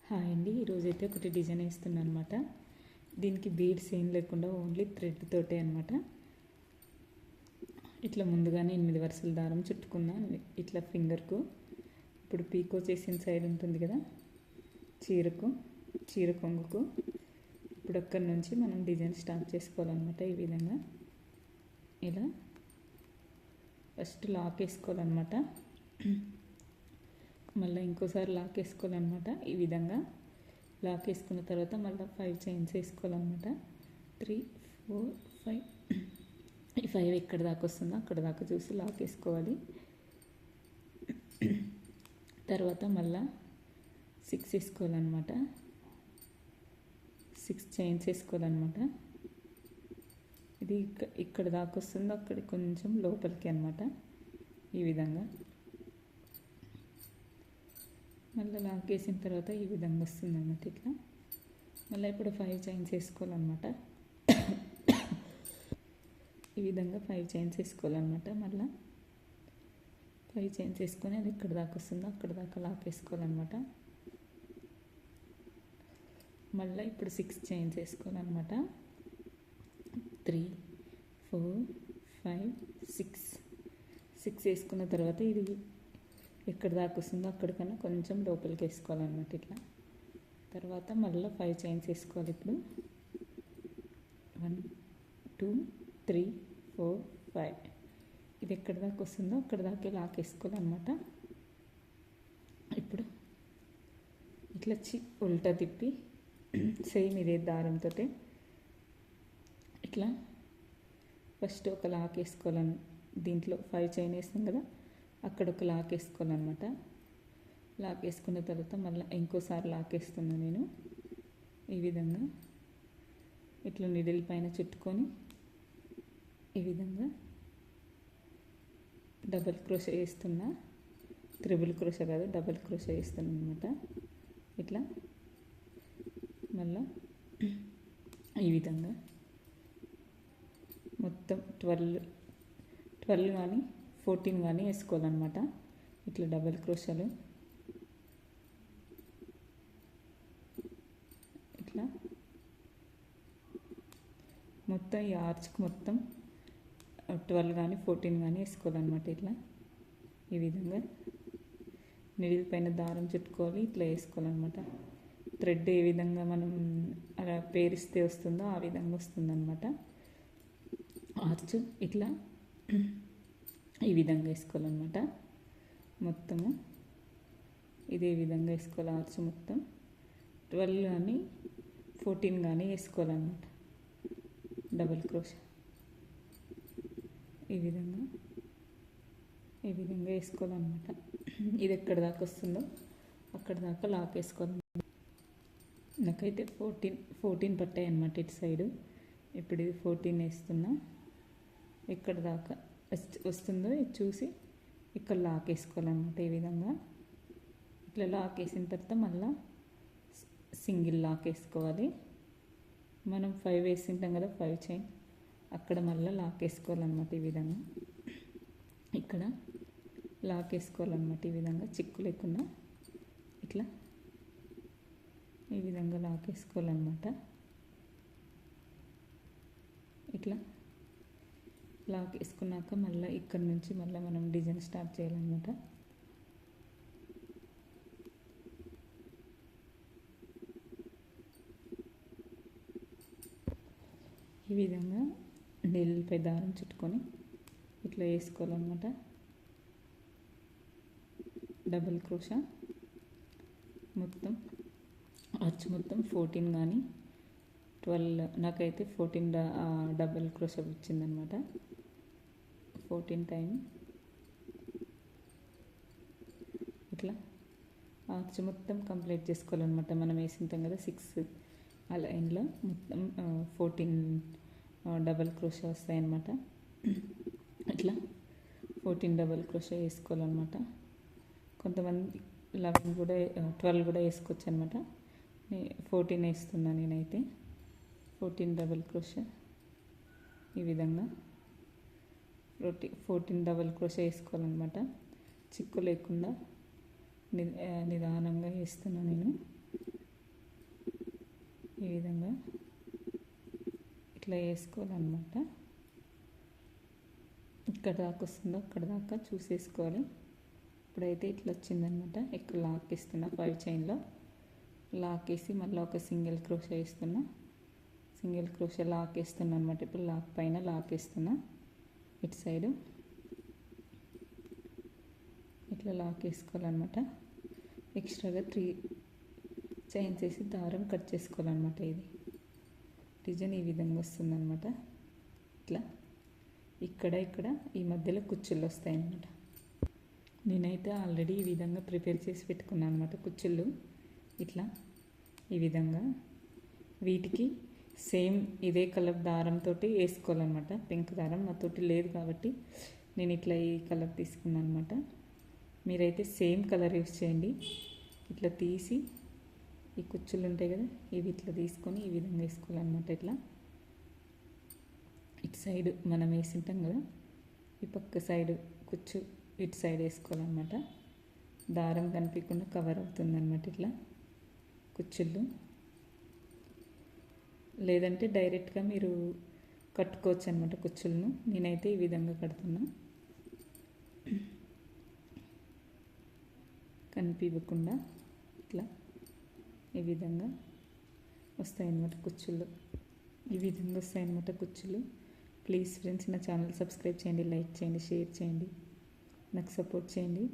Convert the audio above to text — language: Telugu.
హాయ్ అండి, ఈరోజైతే ఒకటి డిజైన్ వేస్తున్నాను అనమాట. దీనికి బీడ్స్ ఏం లేకుండా ఓన్లీ థ్రెడ్ తోటే అనమాట. ఇట్లా ముందుగానే 8 వరుసల దారం చుట్టుకున్నాను ఇట్లా ఫింగర్కు. ఇప్పుడు పీకో చేసిన సైడ్ ఉంటుంది కదా, చీర కొంగుకు. ఇప్పుడు అక్కడి నుంచి మనం డిజైన్ స్టార్ట్ చేసుకోవాలన్నమాట. ఈ విధంగా ఇలా ఫస్ట్ లాక్ వేసుకోవాలన్నమాట. మళ్ళీ ఇంకోసారి లాక్ వేసుకోవాలన్నమాట. ఈ విధంగా లాక్ వేసుకున్న తర్వాత మళ్ళీ 5 చైన్స్ వేసుకోవాలన్నమాట. 3, 4, 5. ఈ 5 ఎక్కడ దాకా వస్తుందో అక్కడ దాకా చూసి లాక్ వేసుకోవాలి. తర్వాత మళ్ళీ 6 వేసుకోవాలన్నమాట. 6 చైన్స్ వేసుకోవాలన్నమాట. ఇది ఇక్కడ దాకా వస్తుందో అక్కడ కొంచెం లోపలికి అనమాట. ఈ విధంగా మళ్ళీ లాక్ వేసిన తర్వాత ఈ విధంగా వస్తుంది అన్నమాట. ఇట్లా మళ్ళీ ఇప్పుడు 5 చైన్స్ వేసుకోవాలన్నమాట. ఈ విధంగా 5 చైన్స్ వేసుకోవాలన్నమాట. మళ్ళీ 5 చైన్స్ వేసుకొని అది ఎక్కడ దాకా వస్తుందో అక్కడ దాకా లాక్ వేసుకోవాలన్నమాట. మళ్ళీ ఇప్పుడు 6 చైన్స్ వేసుకోవాలన్నమాట. 3, 4, 5, 6 వేసుకున్న తర్వాత ఇది ఎక్కడ దాకా వస్తుందో అక్కడికన్నా కొంచెం లోపలికి వేసుకోవాలన్నమాట. ఇట్లా తర్వాత మళ్ళీ 5 చైన్స్ వేసుకోవాలి. ఇప్పుడు 1, 2, 3, 4, 5 ఇది ఎక్కడ దాకా వస్తుందో అక్కడ దాకా లాక్ వేసుకోవాలన్నమాట. ఇప్పుడు ఇట్లా ఉల్టా తిప్పి సేమ్ ఇదే దారంతో ఇట్లా ఫస్ట్ ఒక లాక్ వేసుకోవాలని, దీంట్లో 5 చైన్ వేస్తాం కదా, అక్కడ ఒక లాక్ వేసుకోవాలన్నమాట. లాక్ వేసుకున్న తర్వాత మళ్ళీ ఇంకోసారి లాక్ వేస్తున్నాను నేను. ఈ విధంగా ఇట్లా నిడిల్ పైన చుట్టుకొని ఈ విధంగా డబల్ క్రోషే వేస్తున్నా. త్రిబుల్ క్రోషే కాదు, డబల్ క్రోషే వేస్తున్నాను అనమాట. ఇట్లా మళ్ళీ ఈ విధంగా మొత్తం 12 కానీ 14 కానీ వేసుకోవాలన్నమాట. ఇట్లా డబల్ క్రోషాలు ఇట్లా మొత్తం ఈ ఆర్చ్కి మొత్తం 12 కానీ 14 కానీ వేసుకోవాలన్నమాట. ఇట్లా ఈ విధంగా నిడిల్ పైన దారం చుట్టుకోవాలి, ఇట్లా వేసుకోవాలన్నమాట. థ్రెడ్ ఏ విధంగా మనం అలా పేరిస్తే వస్తుందో ఆ విధంగా వస్తుందన్నమాట. ఆర్చ్ ఇట్లా ఈ విధంగా వేసుకోవాలన్నమాట. మొత్తము ఇదే విధంగా వేసుకోవాలి. ఆర్చ్ మొత్తం 12 కానీ 14 కానీ వేసుకోవాలన్నమాట. డబల్ క్రోషా ఈ విధంగా వేసుకోవాలన్నమాట. ఇది ఎక్కడ దాకా వస్తుందో అక్కడ దాకా లాక్ వేసుకోవాలి. నాకైతే 14 పట్టాయి అన్నమాట ఇటు సైడు. ఇప్పుడు ఇది 14 వేస్తున్నా. ఎక్కడ దాకా వస్తుందో ఇది చూసి ఇక్కడ లాక్ వేసుకోవాలన్నమాట. ఈ విధంగా ఇట్లా లాక్ వేసిన తర్వాత మళ్ళీ సింగిల్ లాక్ వేసుకోవాలి. మనం 5 వేసింటాం కదా, 5 చైన్ అక్కడ మళ్ళీ లాక్ వేసుకోవాలన్నమాట. ఈ విధంగా ఇక్కడ లాక్ వేసుకోవాలన్నమాట. ఈ విధంగా చిక్కు లేకుండా ఇట్లా ఈ విధంగా లాక్ వేసుకోవాలన్నమాట. ఇట్లా లాక్ వేసుకున్నాక మళ్ళీ ఇక్కడ నుంచి మళ్ళీ మనం డిజైన్ స్టార్ట్ చేయాలన్నమాట. ఈ విధంగా నీళ్ళపై దారం చుట్టుకొని ఇట్లా వేసుకోవాలన్నమాట. డబల్ క్రోషా మొత్తం ఆర్చ్ మొత్తం 14 కానీ 12, నాకైతే 14 డబల్ క్రోషా వచ్చిందనమాట. 14 టైం ఇట్లా ఆర్చ్ మొత్తం కంప్లీట్ చేసుకోవాలన్నమాట. మనం వేసింటాం కదా 6 ఆ లైన్లో మొత్తం 14 డబల్ క్రోషా వస్తాయన్నమాట. ఇట్లా 14 డబల్ క్రోషా వేసుకోవాలన్నమాట. కొంతమంది 11 కూడా 12 కూడా వేసుకోవచ్చు అనమాట. 14 వేస్తున్నాను నేనైతే. 14 డబల్ క్రోషా ఈ విధంగా 14 డబల్ క్రోషా వేసుకోవాలన్నమాట. చిక్కు లేకుండా నిదానంగా వేస్తున్నాను నేను. ఇట్లా వేసుకోవాలన్నమాట. ఇక్కడ దాకా వస్తుందో అక్కడ దాకా చూసేసుకోవాలి. ఇప్పుడైతే ఇట్లా వచ్చిందనమాట. ఇక్కడ లాక్ ఇస్తున్నా 5 చైన్లో లాక్ వేసి మళ్ళీ ఒక సింగిల్ క్రోషే వేస్తున్నా. సింగిల్ క్రోషే లాక్ వేస్తున్నా అనమాట. ఇప్పుడు లాక్ పైన లాక్ వేస్తున్నా ఇటు సైడు ఇట్లా లాక్ వేసుకోవాలన్నమాట. ఎక్స్ట్రాగా 3 చైన్స్ వేసి దారం కట్ చేసుకోవాలన్నమాట. ఇది డిజైన్ ఈ విధంగా వస్తుందన్నమాట. ఇట్లా ఇక్కడ ఈ మధ్యలో కుచ్చుళ్ళు వస్తాయి అన్నమాట. నేనైతే ఆల్రెడీ ఈ విధంగా ప్రిపేర్ చేసి పెట్టుకున్నాను అనమాట. కుచ్చుళ్ళు ఇట్లా ఈ విధంగా వీటికి సేమ్ ఇదే కలర్ దారంతో వేసుకోవాలన్నమాట. పింక్ దారం నాతోటి లేదు కాబట్టి నేను ఇట్లా ఈ కలర్ తీసుకున్నాను అనమాట. మీరైతే సేమ్ కలర్ యూస్ చేయండి. ఇట్లా తీసి ఈ కుచ్చుళ్ళు ఉంటాయి కదా, ఇవి ఇట్లా తీసుకొని ఈ విధంగా వేసుకోవాలన్నమాట. ఇట్లా ఇటు సైడ్ మనం వేసింటాం కదా, ఈ పక్క సైడ్ కుచ్చు ఇటు సైడ్ వేసుకోవాలన్నమాట. దారం కనిపించకుండా కవర్ అవుతుందన్నమాట ఇట్లా కుచ్చుళ్ళు. లేదంటే డైరెక్ట్గా మీరు కట్టుకోవచ్చు అనమాట కుచ్చులను. నేనైతే ఈ విధంగా కడుతున్నా, కనిపించకుండా ఇట్లా ఈ విధంగా వస్తాయన్నమాట కుచ్చుళ్ళు. ఈ విధంగా వస్తాయన్నమాట కుచ్చుళ్ళు. ప్లీజ్ ఫ్రెండ్స్, నా ఛానల్ సబ్స్క్రైబ్ చేయండి, లైక్ చేయండి, షేర్ చేయండి, నాకు సపోర్ట్ చేయండి.